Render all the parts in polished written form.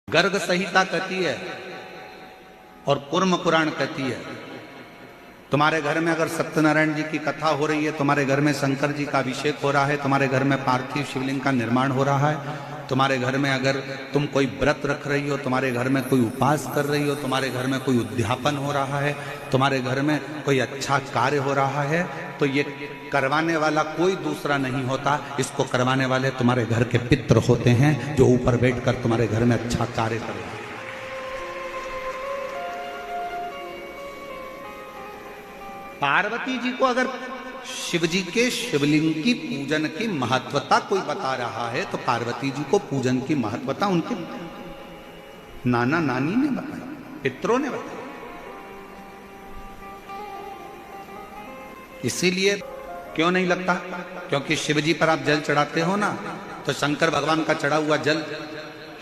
गर्ग संहिता कहती है और कुर्म पुराण कहती है, तुम्हारे घर में अगर सत्यनारायण जी की कथा हो रही है, तुम्हारे घर में शंकर जी का अभिषेक हो रहा है, तुम्हारे घर में पार्थिव शिवलिंग का निर्माण हो रहा है, तुम्हारे घर में अगर तुम कोई व्रत रख रही हो, तुम्हारे घर में कोई उपास कर रही हो, तुम्हारे घर में कोई उद्यापन हो रहा है, तुम्हारे घर में कोई अच्छा कार्य हो रहा है, तो ये करवाने वाला कोई दूसरा नहीं होता, इसको करवाने वाले तुम्हारे घर के पितृ होते हैं, जो ऊपर बैठकर तुम्हारे घर में अच्छा कार्य कर रहे हैं। पार्वती जी को अगर शिव जी के शिवलिंग की पूजन की महत्वता कोई बता रहा है, तो पार्वती जी को पूजन की महत्वता उनके नाना नानी ने बताई, पितरों ने बताई। इसीलिए क्यों नहीं लगता? क्योंकि शिव जी पर आप जल चढ़ाते हो ना, तो शंकर भगवान का चढ़ा हुआ जल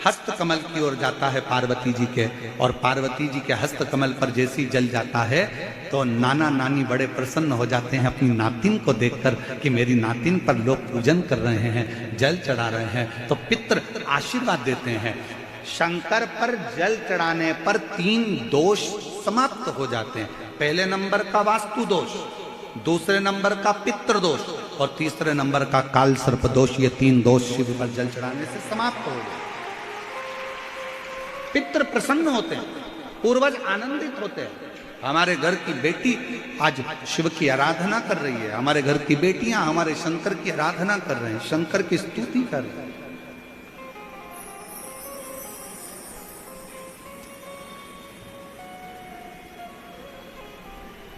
हस्त कमल की ओर जाता है पार्वती जी के, और पार्वती जी के हस्त कमल पर जैसी जल जाता है तो नाना नानी बड़े प्रसन्न हो जाते हैं अपनी नातिन को देखकर कि मेरी नातिन पर लोग पूजन कर रहे हैं, जल चढ़ा रहे हैं, तो पितृ आशीर्वाद देते हैं। शंकर पर जल चढ़ाने पर 3 दोष समाप्त हो जाते हैं। पहले नंबर का वास्तु दोष, दूसरे नंबर का पितृ दोष और तीसरे नंबर का काल सर्प दोष। ये 3 दोष शिव पर जल चढ़ाने से समाप्त हो गए। पितृ प्रसन्न होते हैं, पूर्वज आनंदित होते हैं। हमारे घर की बेटी आज शिव की आराधना कर रही है, हमारे घर की बेटियां हमारे शंकर की आराधना कर रहे हैं, शंकर की स्तुति कर रहे हैं।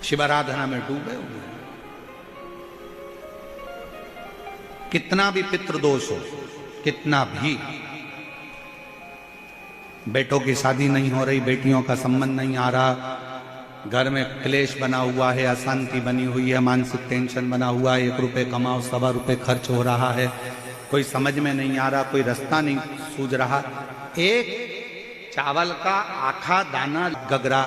शिव आराधना में डूबे हुए हैं। कितना भी पितृदोष हो, कितना भी, बेटों की शादी नहीं हो रही, बेटियों का संबंध नहीं आ रहा, घर में क्लेश बना हुआ है, अशांति बनी हुई है, मानसिक टेंशन बना हुआ है, 1 रुपए कमाओ 1.25 रुपए खर्च हो रहा है, कोई समझ में नहीं आ रहा, कोई रास्ता नहीं सूझ रहा, एक चावल का आखा दाना गगरा,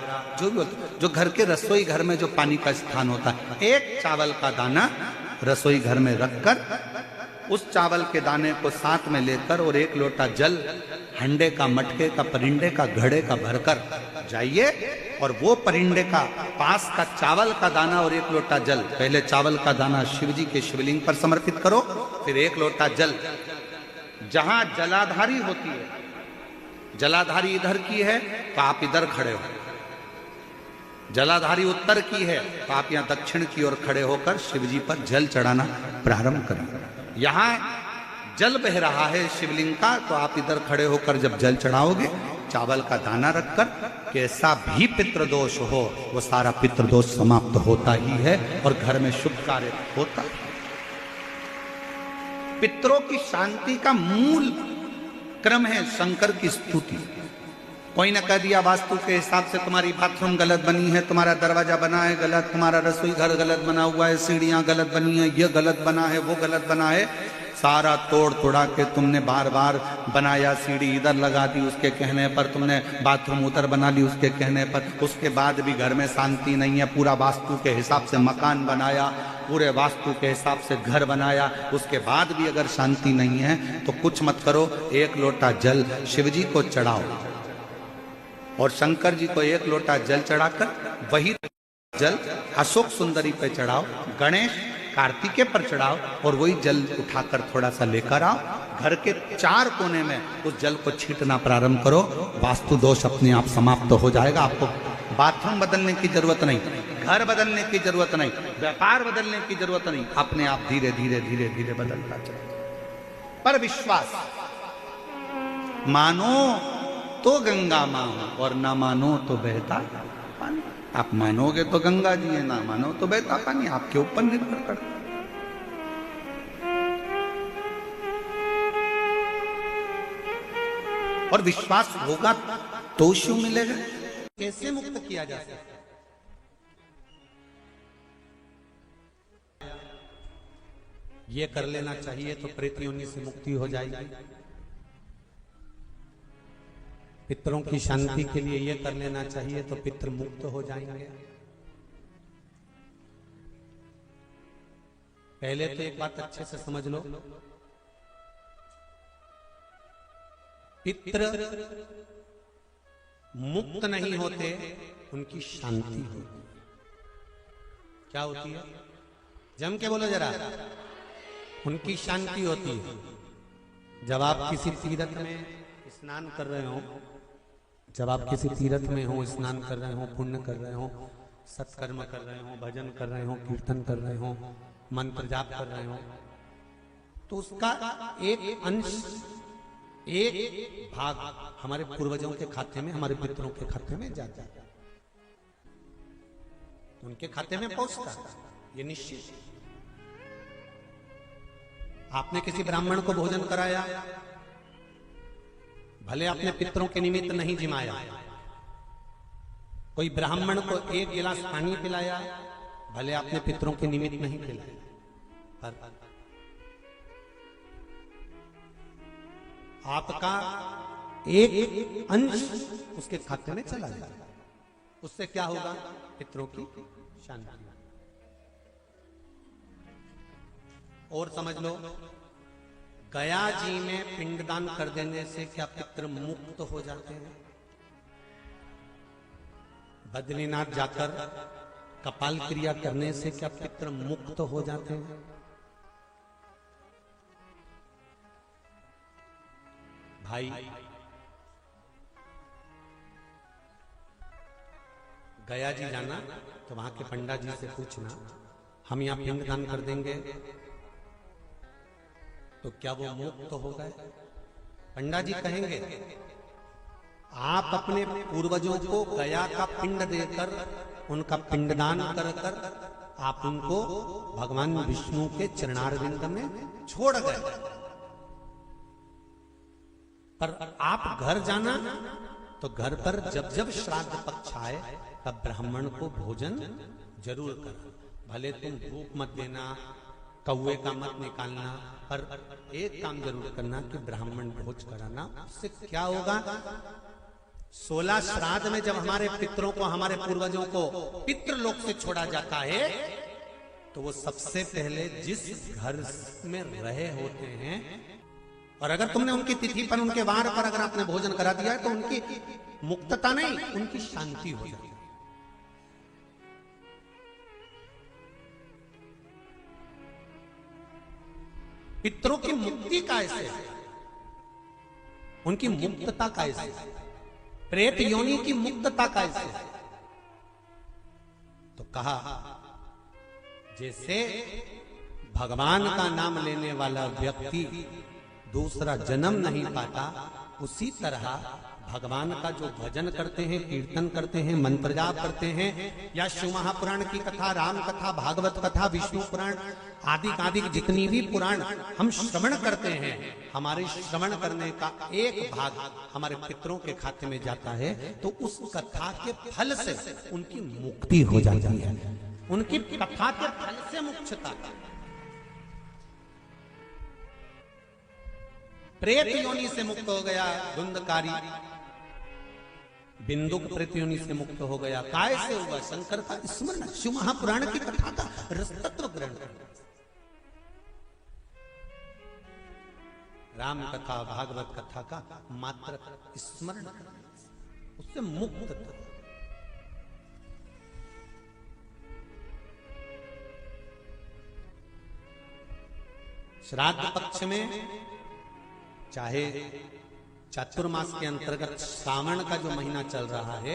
जो घर के रसोई घर में जो पानी का स्थान होता है, एक चावल का दाना रसोई घर में रखकर उस चावल के दाने को साथ में लेकर और 1 लोटा जल हंडे का, मटके का, परिंडे का, घड़े का भरकर जाइए और वो परिंडे का पास का चावल का दाना और 1 लोटा जल, पहले चावल का दाना शिव जी के शिवलिंग पर समर्पित करो, फिर 1 लोटा जल, जहां जलाधारी होती है, जलाधारी इधर की है तो आप इधर खड़े हो, जलाधारी उत्तर की है तो आप यहां दक्षिण की ओर खड़े होकर शिव जी पर जल चढ़ाना प्रारंभ करें। यहां जल बह रहा है शिवलिंग का, तो आप इधर खड़े होकर जब जल चढ़ाओगे, चावल का दाना रखकर, कैसा भी पितृदोष हो वो सारा पितृदोष समाप्त होता ही है और घर में शुभ कार्य होता है। पितरों की शांति का मूल क्रम है शंकर की स्तुति। कोई ने कह दिया वास्तु के हिसाब से तुम्हारी बाथरूम गलत बनी है, तुम्हारा दरवाजा बना है गलत, तुम्हारा रसोई घर गलत बना हुआ है, सीढ़ियां गलत बनी है, ये गलत बना है, वो गलत बना है, सारा तोड़ तोड़ा के तुमने बार बार बनाया, सीढ़ी इधर लगा दी उसके कहने पर, तुमने बाथरूम उधर बना ली उसके कहने पर, उसके बाद भी घर में शांति नहीं है, पूरा वास्तु के हिसाब से मकान बनाया, पूरे वास्तु के हिसाब से घर बनाया, उसके बाद भी अगर शांति नहीं है तो कुछ मत करो, 1 लोटा जल शिव जी को चढ़ाओ और शंकर जी को 1 लोटा जल चढ़ाकर वही जल अशोक सुंदरी पे चढ़ाओ, गणेश कार्तिकेय पर चढ़ाओ और वही जल उठाकर थोड़ा सा लेकर आओ, घर के 4 कोने में उस जल को छींटना प्रारंभ करो, वास्तु दोष अपने आप समाप्त हो जाएगा। आपको बाथरूम बदलने की जरूरत नहीं, घर बदलने की जरूरत नहीं, व्यापार बदलने की जरूरत नहीं, अपने आप धीरे धीरे धीरे धीरे बदलता चलेगा। पर विश्वास, मानो तो गंगा मां और ना मानो तो बहता पानी। आप मानोगे तो गंगा जी है, ना मानो तो बहता पानी, आपके ऊपर निर्भर करता। और विश्वास होगा तो शिव मिलेगा। कैसे मुक्त किया जा सकता? ये कर लेना चाहिए तो प्रेत योनि से मुक्ति हो जाएगी। पितरों की शांति के लिए ये कर लेना चाहिए तो पितृ मुक्त हो जाएंगे। पहले तो एक बात अच्छे से समझ लो, पितृ मुक्त नहीं होते उनकी शांति होती। क्या होती है? जम के बोलो जरा। उनकी शांति होती है। जब आप किसी तीर्थ में स्नान कर रहे हो, जब आप किसी तीर्थ में हो, स्नान कर रहे हो, पुण्य कर रहे हो, सत्कर्म कर रहे हो, भजन कर रहे हो, कीर्तन कर रहे हो, मंत्र जाप कर रहे हो, तो उसका एक अंश, एक भाग हमारे पूर्वजों के खाते में, हमारे पितरों के खाते में जाता है, उनके खाते में पहुंचता है, ये निश्चित। आपने किसी ब्राह्मण को भोजन कराया, भले अपने पितरों के निमित्त नहीं जिमाया, कोई ब्राह्मण को एक गिलास पानी पिलाया, भले अपने पितरों के निमित्त नहीं पिलाया, पर आपका एक अंश उसके खाते में चला जाएगा। उससे क्या होगा? पितरों की शांति। और समझ लो, गया जी में पिंडदान कर देने से क्या पितृ मुक्त हो जाते हैं? बद्रीनाथ जाकर कपाल क्रिया करने से क्या पितृ मुक्त हो जाते हैं? भाई, गया जी जाना तो वहां के पंडा जी से पूछना, हम यहां पिंडदान कर देंगे तो क्या वो मुक्त हो गए? पंडा जी कहेंगे, आप अपने पूर्वजों को गया का पिंड देकर, उनका पिंडदान कर कर आप उनको भगवान विष्णु के चरणारविंद में छोड़ गए, पर आप घर जाना तो घर पर जब जब श्राद्ध पक्ष आए तब ब्राह्मण को भोजन जरूर करना। भले तुम धूप मत देना, कौए का मत निकालना, पर एक काम जरूर करना कि ब्राह्मण भोज कराना। उससे क्या होगा? 16 श्राद्ध में जब हमारे पितरों को, हमारे पूर्वजों को पितृलोक से छोड़ा जाता है, तो वो सबसे पहले जिस घर में रहे होते हैं, और अगर तुमने उनकी तिथि पर, उनके वार पर अगर आपने भोजन करा दिया है तो उनकी मुक्तता नहीं, उनकी शांति हो जाती है। पितरों की मुक्ति कैसे? उनकी मुक्तता कैसे? प्रेत योनि की मुक्तता कैसे? तो कहा, जैसे भगवान का नाम लेने वाला व्यक्ति दूसरा जन्म नहीं पाता, उसी तरह भगवान का जो भजन करते हैं, कीर्तन करते हैं, मंत्र जाप करते हैं, या शिव महापुराण की कथा, राम कथा, भागवत कथा, विष्णु पुराण आदि जितनी भी पुराण हम श्रवण करते हैं, हमारे श्रवण करने का एक भाग हमारे पितरों के खाते में जाता है, तो उस कथा के फल से उनकी मुक्ति हो जाती है। उनकी कथा के फल से मुक्तता। प्रेत योनि से मुक्त हो गया धुंधकारी, बिंदुक प्रेत योनि से मुक्त हो गया। काय से हुआ? शंकर का स्मरण, शिव महापुराण की कथा का रसतत्व ग्रहण करना, राम कथा, भागवत कथा का मात्र स्मरण करना, उससे मुक्त। श्राद्ध पक्ष में, चाहे चातुर्मास के अंतर्गत श्रावण का जो महीना चल रहा है,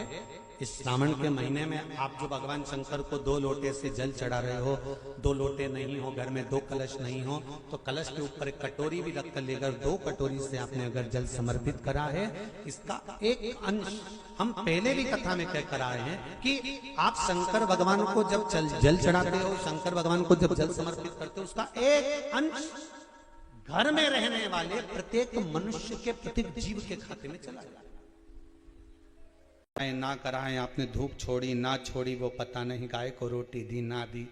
इस श्रावण के महीने में आप जो भगवान शंकर को 2 लोटे से जल चढ़ा रहे हो, 2 लोटे नहीं हो, घर में 2 कलश नहीं हो, तो कलश के ऊपर एक कटोरी भी रख कर लेकर 2 कटोरी से आपने अगर जल समर्पित करा है, इसका एक अंश हम पहले भी कथा में कह कर आए हैं कि आप शंकर भगवान को जब जल चढ़ाते हो, शंकर भगवान को जब जल समर्पित करते हो, उसका एक अंश घर में रहने वाले प्रत्येक मनुष्य के, प्रत्येक जीव के खाते में चला जाए। ना कराएं, आपने धूप छोड़ी ना छोड़ी वो पता नहीं, गाय को रोटी दी ना दी,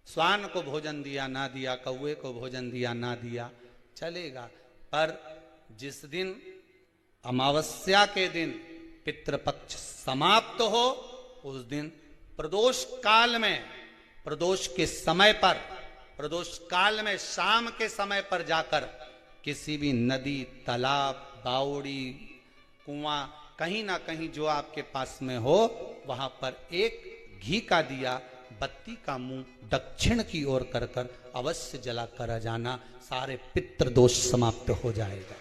स्वान को भोजन दिया ना दिया, कौए को भोजन दिया ना दिया, चलेगा। पर जिस दिन अमावस्या के दिन पितृपक्ष समाप्त हो, उस दिन प्रदोष काल में, प्रदोष के समय पर, प्रदोष काल में शाम के समय पर जाकर किसी भी नदी, तालाब, बावड़ी, कुआं, कहीं ना कहीं जो आपके पास में हो वहां पर एक घी का दिया, बत्ती का मुंह दक्षिण की ओर कर कर अवश्य जला कर जाना, सारे पितृदोष समाप्त हो जाएगा,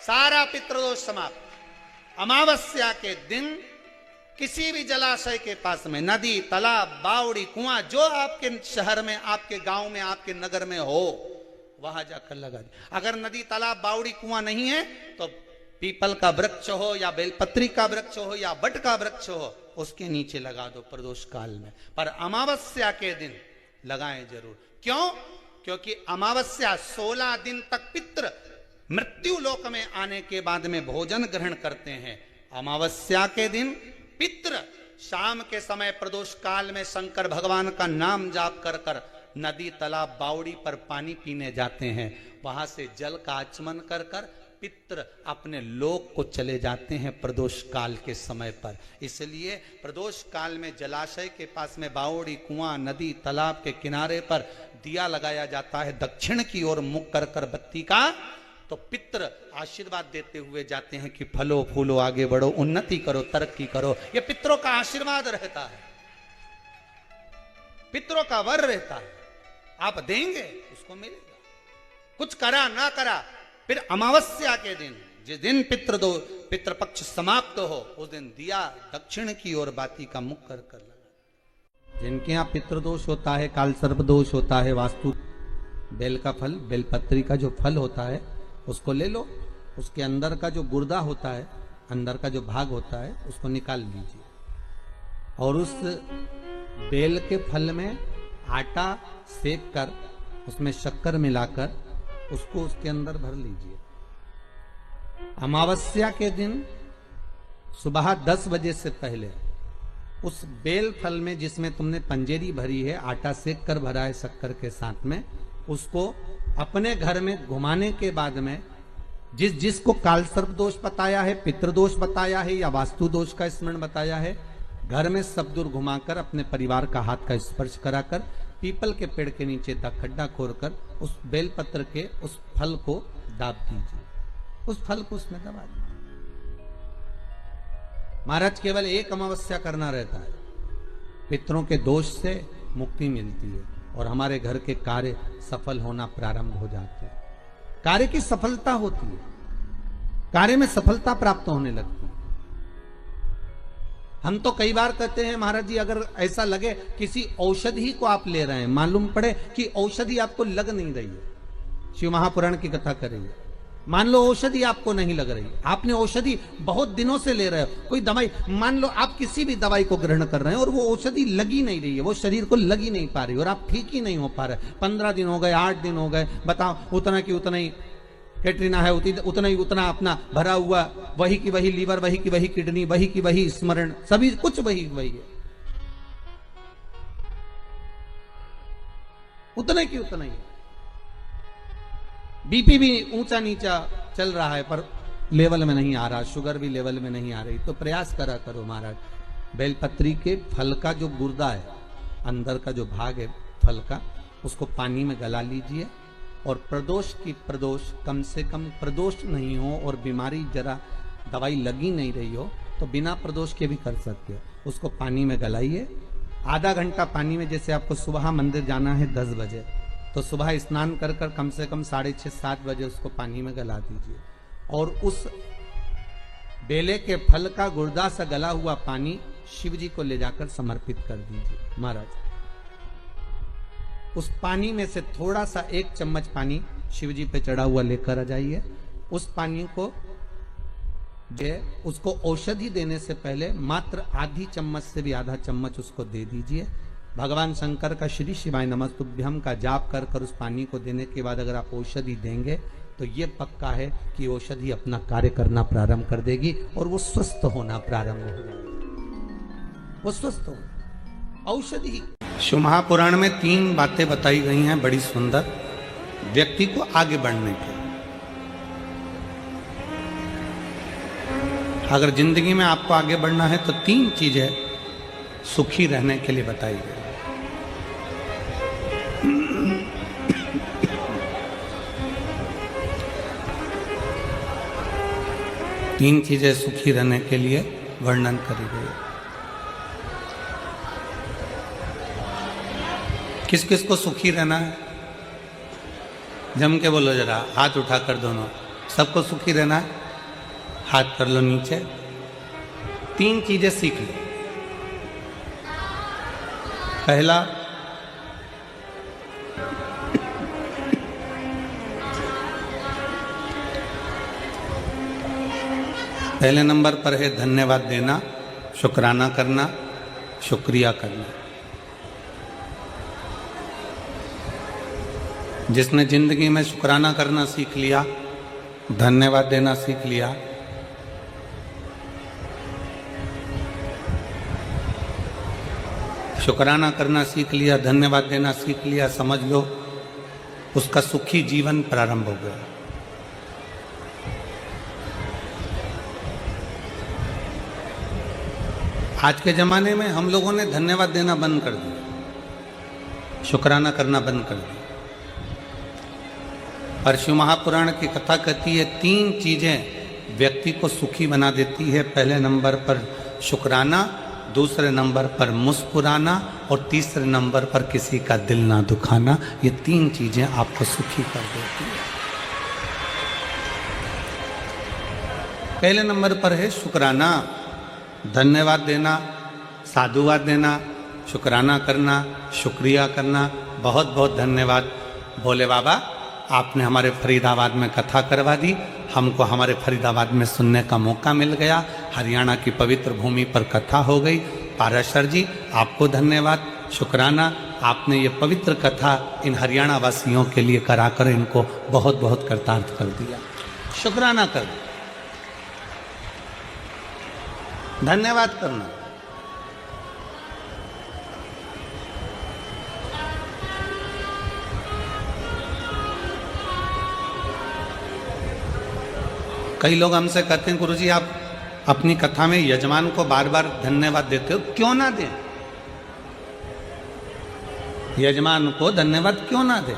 सारा पितृदोष समाप्त। अमावस्या के दिन किसी भी जलाशय के पास में, नदी, तालाब, बावड़ी, कुआं, जो आपके शहर में, आपके गांव में, आपके नगर में हो, वहां जाकर लगा दे। अगर नदी, तालाब, बावड़ी, कुआं नहीं है तो पीपल का वृक्ष हो या बेलपत्री का वृक्ष हो या बट का वृक्ष हो, उसके नीचे लगा दो प्रदोष काल में। पर अमावस्या के दिन लगाएं जरूर। क्यों? क्योंकि अमावस्या 16 दिन तक पितृ मृत्यु लोक में आने के बाद में भोजन ग्रहण करते हैं। अमावस्या के दिन पितृ शाम के समय प्रदोष काल में शंकर भगवान का नाम जाप कर कर नदी, तालाब, बावड़ी पर पानी पीने जाते हैं। वहां से जल का आचमन कर कर पितृ अपने लोक को चले जाते हैं प्रदोष काल के समय पर। इसलिए प्रदोष काल में जलाशय के पास में, बावड़ी, कुआं, नदी, तालाब के किनारे पर दिया लगाया जाता है दक्षिण की ओर मुख कर कर बत्ती का, तो पितृ आशीर्वाद देते हुए जाते हैं कि फलो फूलो, आगे बढ़ो, उन्नति करो, तरक्की करो। ये पितरों का आशीर्वाद रहता है, पितरों का वर रहता है। आप देंगे उसको मिलेगा, कुछ करा ना करा। फिर अमावस्या के दिन, जिस दिन पितृपक्ष समाप्त हो, उस दिन दिया दक्षिण की ओर बाती का मुख कर कर लगा। जिनके यहाँ पितृदोष होता है, काल सर्प दोष होता है, वास्तु बेल का फल, बेलपत्री का जो फल होता है उसको ले लो, उसके अंदर का जो गुर्दा होता है, अंदर का जो भाग होता है, उसको निकाल लीजिए और उस बेल के फल में आटा सेक कर उसमें शक्कर मिलाकर उसको उसके अंदर भर लीजिए। अमावस्या के दिन सुबह 10 बजे से पहले उस बेल फल में, जिसमें तुमने पंजेरी भरी है, आटा सेक कर भरा है शक्कर के साथ में, उसको अपने घर में घुमाने के बाद में जिसको काल सर्प दोष बताया है, पितृदोष बताया है या वास्तु दोष का स्मरण बताया है, घर में सब दूर घुमाकर अपने परिवार का हाथ का स्पर्श कराकर पीपल के पेड़ के नीचे खड्डा खोदकर उस बेलपत्र के उस फल को दाब दीजिए, उस फल को उसमें दबा दीजिए। महाराज केवल एक अमावस्या करना रहता है, पितरों के दोष से मुक्ति मिलती है और हमारे घर के कार्य सफल होना प्रारंभ हो जाते हैं। कार्य की सफलता होती है, कार्य में सफलता प्राप्त होने लगती है। हम तो कई बार कहते हैं महाराज जी, अगर ऐसा लगे किसी औषधि को आप ले रहे हैं, मालूम पड़े कि औषधि आपको लग नहीं रही है, शिव महापुराण की कथा कर रही है, मान लो औषधि आपको नहीं लग रही, आपने औषधि बहुत दिनों से ले रहे हो, कोई दवाई, मान लो आप किसी भी दवाई को ग्रहण कर रहे हैं और वो औषधि लगी नहीं रही है, वो शरीर को लगी नहीं पा रही और आप ठीक ही नहीं हो पा रहे, 15 दिन हो गए, 8 दिन हो गए, बताओ, उतना की उतना ही कैटरीना है, उतना ही उतना अपना भरा हुआ, वही की वही लीवर, वही की वही किडनी, वही की वही स्मरण, सभी कुछ वही वही है, उतने की उतना ही। बीपी भी ऊंचा नीचा चल रहा है पर लेवल में नहीं आ रहा, शुगर भी लेवल में नहीं आ रही, तो प्रयास करा करो महाराज, बेलपत्री के फल का जो गुर्दा है, अंदर का जो भाग है फल का, उसको पानी में गला लीजिए और प्रदोष की प्रदोष, कम से कम प्रदोष नहीं हो और बीमारी जरा दवाई लगी नहीं रही हो तो बिना प्रदोष के भी कर सकते हो, उसको पानी में गलाइए। आधा घंटा पानी में, जैसे आपको सुबह मंदिर जाना है 10 बजे, तो सुबह स्नान कर कर कम से कम 6:30-7 बजे उसको पानी में गला दीजिए और उस बेले के फल का गुर्दा से गला हुआ पानी शिव जी को ले जाकर समर्पित कर दीजिए। महाराज उस पानी में से थोड़ा सा 1 चम्मच पानी शिव जी पे चढ़ा हुआ लेकर आ जाइए। उस पानी को उसको औषधि देने से पहले मात्र आधी चम्मच से भी आधा चम्मच उसको दे दीजिए। भगवान शंकर का श्री शिवाय नमस्तुभ्यम का जाप कर कर उस पानी को देने के बाद अगर आप औषधि देंगे तो ये पक्का है कि औषधि अपना कार्य करना प्रारंभ कर देगी और वो स्वस्थ होना प्रारंभ हो जाएगी, वो स्वस्थ हो औषधि। शिव महापुराण में 3 बातें बताई गई हैं बड़ी सुंदर, व्यक्ति को आगे बढ़ने के। अगर जिंदगी में आपको आगे बढ़ना है तो 3 चीजें सुखी रहने के लिए बताई गई। तीन चीजें सुखी रहने के लिए वर्णन करी गई। किस किस को सुखी रहना है? जम के बोलो जरा, हाथ उठाकर दोनों। सबको सुखी रहना है? हाथ कर लो नीचे। तीन चीजें सीख लो। पहला, पहले नंबर पर है धन्यवाद देना, शुक्राना करना, शुक्रिया करना। जिसने जिंदगी में शुक्राना करना सीख लिया, धन्यवाद देना सीख लिया, शुक्राना करना सीख लिया, धन्यवाद देना सीख लिया, समझ लो उसका सुखी जीवन प्रारंभ हो गया। आज के ज़माने में हम लोगों ने धन्यवाद देना बंद कर दिया, शुक्राना करना बंद कर दिया। पर शिव महापुराण की कथा कहती है तीन चीज़ें व्यक्ति को सुखी बना देती है। पहले नंबर पर शुक्राना, दूसरे नंबर पर मुस्कुराना और तीसरे नंबर पर किसी का दिल ना दुखाना। ये तीन चीज़ें आपको सुखी कर देती है। पहले नंबर पर है शुक्राना, धन्यवाद देना, साधुवाद देना, शुक्राना करना, शुक्रिया करना। बहुत बहुत धन्यवाद भोले बाबा, आपने हमारे फरीदाबाद में कथा करवा दी, हमको हमारे फरीदाबाद में सुनने का मौका मिल गया। हरियाणा की पवित्र भूमि पर कथा हो गई। पाराशर जी आपको धन्यवाद, शुक्राना, आपने ये पवित्र कथा इन हरियाणा वासियों के लिए कराकर इनको बहुत बहुत कृतार्थ कर दिया। शुक्राना कर, धन्यवाद करना। कई लोग हमसे कहते हैं गुरुजी आप अपनी कथा में यजमान को बार बार धन्यवाद देते हो, क्यों ना दें? यजमान को धन्यवाद क्यों ना दें?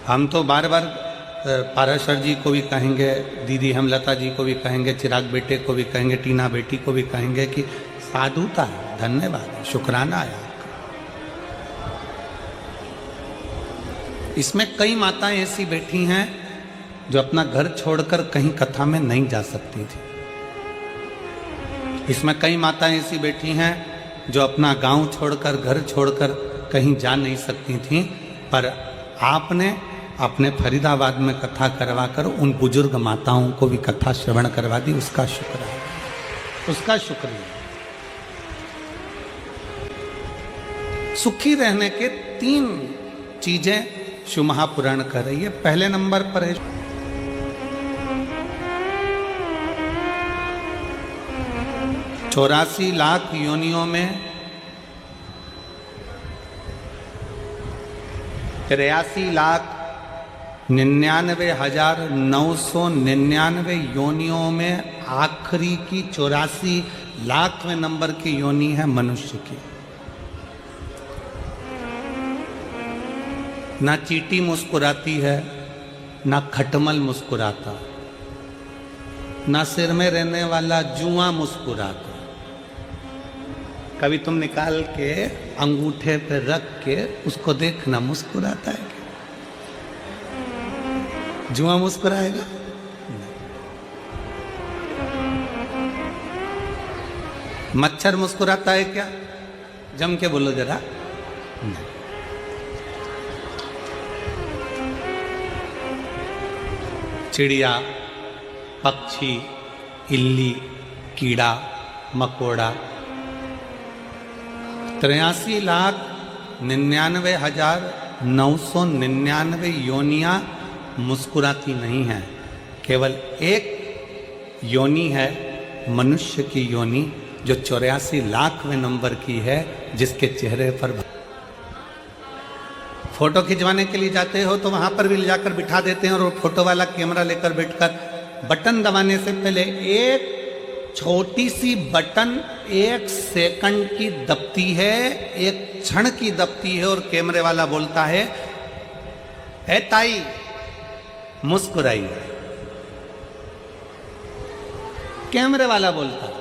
हम तो बार बार पाराशर जी को भी कहेंगे, दीदी हेमलता जी को भी कहेंगे, चिराग बेटे को भी कहेंगे, टीना बेटी को भी कहेंगे कि साधुता है, धन्यवाद है, शुक्राना है आपका। इसमें कई माताएं ऐसी बैठी हैं जो अपना घर छोड़कर कहीं कथा में नहीं जा सकती थी। इसमें कई माताएं ऐसी बैठी हैं जो अपना गांव छोड़कर, घर छोड़कर कहीं जा नहीं सकती थी, पर आपने अपने फरीदाबाद में कथा करवाकर उन बुजुर्ग माताओं को भी कथा श्रवण करवा दी। उसका शुक्र है, उसका शुक्रिया। सुखी रहने के तीन चीजें शिव महापुराण कर रही है। पहले नंबर पर है 84 लाख योनियों में 83,99,999 योनियों में आखिरी की 84 लाखवें नंबर की योनि है मनुष्य की। ना चींटी मुस्कुराती है, ना खटमल मुस्कुराता, ना सिर में रहने वाला जुआ मुस्कुराता। कभी तुम निकाल के अंगूठे पे रख के उसको देखना, मुस्कुराता है क्या? जुआ मुस्कुराएगा? मच्छर मुस्कुराता है क्या? जम के बोलो जरा। नहीं। चिड़िया, पक्षी, इल्ली, कीड़ा, मकोड़ा, 83,99,999 योनियां मुस्कुराती नहीं हैं। केवल एक योनि है मनुष्य की योनि, जो 84 लाखवें नंबर की है, जिसके चेहरे पर फोटो खिंचवाने के लिए जाते हो तो वहां पर भी ले जाकर बिठा देते हैं और वो फोटो वाला कैमरा लेकर बैठकर बटन दबाने से पहले एक छोटी सी बटन 1 सेकंड की दबती है, 1 क्षण की दबती है और कैमरे वाला बोलता है, ए ताई मुस्कुराइए। कैमरे वाला बोलता है।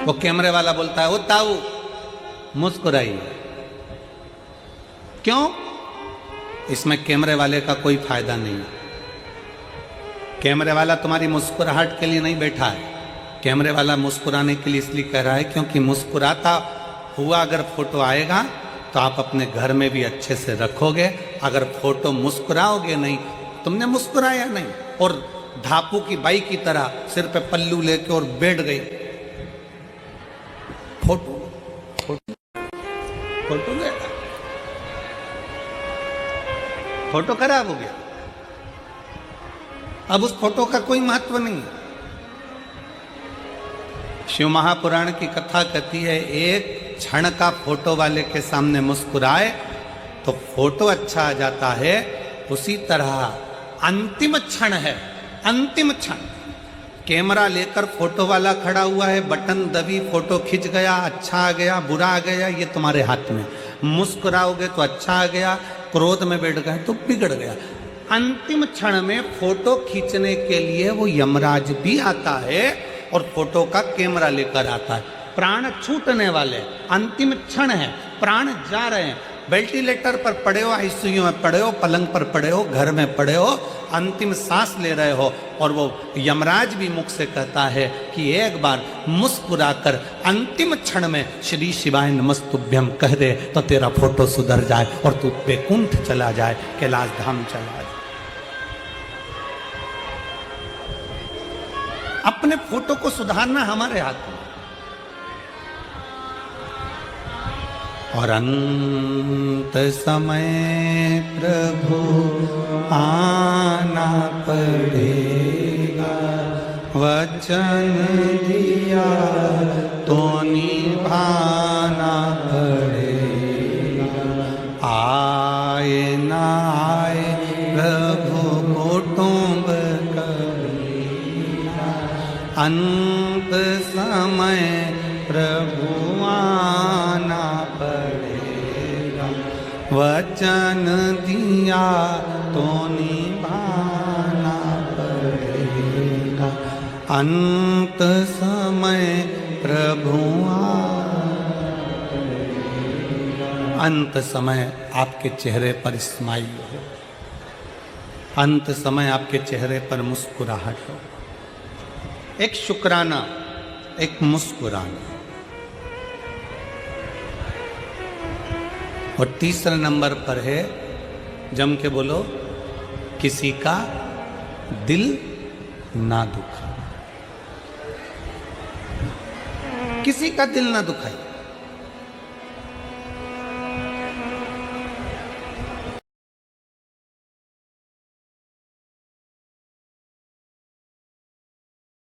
वो कैमरे वाला बोलता है, ओ ताऊ मुस्कुराइए। क्यों? इसमें कैमरे वाले का कोई फायदा नहीं है। कैमरे वाला तुम्हारी मुस्कुराहट के लिए नहीं बैठा है। कैमरे वाला मुस्कुराने के लिए इसलिए कह रहा है क्योंकि मुस्कुराता हुआ अगर फोटो आएगा तो आप अपने घर में भी अच्छे से रखोगे। अगर फोटो मुस्कुराओगे नहीं, तुमने मुस्कुराया नहीं और धापू की बाई की तरह सिर पे पल्लू लेके और बैठ गई, फोटो फोटो फोटो गया, फोटो खराब हो गया। अब उस फोटो का कोई महत्व नहीं है। शिव महापुराण की कथा कहती है, एक क्षण का फोटो वाले के सामने मुस्कुराए तो फोटो अच्छा आ जाता है। उसी तरह अंतिम क्षण है, अंतिम क्षण। कैमरा लेकर फोटो वाला खड़ा हुआ है, बटन दबी, फोटो खिंच गया, अच्छा आ गया, बुरा आ गया, ये तुम्हारे हाथ में। मुस्कुराओगे तो अच्छा आ गया, क्रोध में बैठ गए तो बिगड़ गया। अंतिम क्षण में फोटो खींचने के लिए वो यमराज भी आता है और फोटो का कैमरा लेकर आता है। प्राण छूटने वाले, अंतिम क्षण है, प्राण जा रहे हैं। वेंटिलेटर पर पड़े हो, आईसीयू में पड़े हो, पलंग पर पड़े हो, घर में पड़े हो, अंतिम सांस ले रहे हो और वो यमराज भी मुख से कहता है कि एक बार मुस्कुराकर अंतिम क्षण में श्री शिवाय नमस्तुभ्यम कह दे तो तेरा फोटो सुधर जाए और तू वैकुंठ चला जाए, कैलाश धाम चला जाए। अपने फोटो को सुधारना हमारे हाथ में। और अंत समय प्रभु आना पड़ेगा, वचन दिया तो निभाना पड़ेगा। आए ना आए प्रभु कुटुंब कबीरा, अंत समय प्रभु आना पड़ेगा, वचन दिया तो निभाना पड़ेगा। अंत समय प्रभु अंत समय आपके चेहरे पर स्माइल हो, अंत समय आपके चेहरे पर मुस्कुराहट हो, एक शुक्राना, एक मुस्कुराना। और तीसरा नंबर पर है, जम के बोलो, किसी का दिल ना दुखा, किसी का दिल ना दुखाए।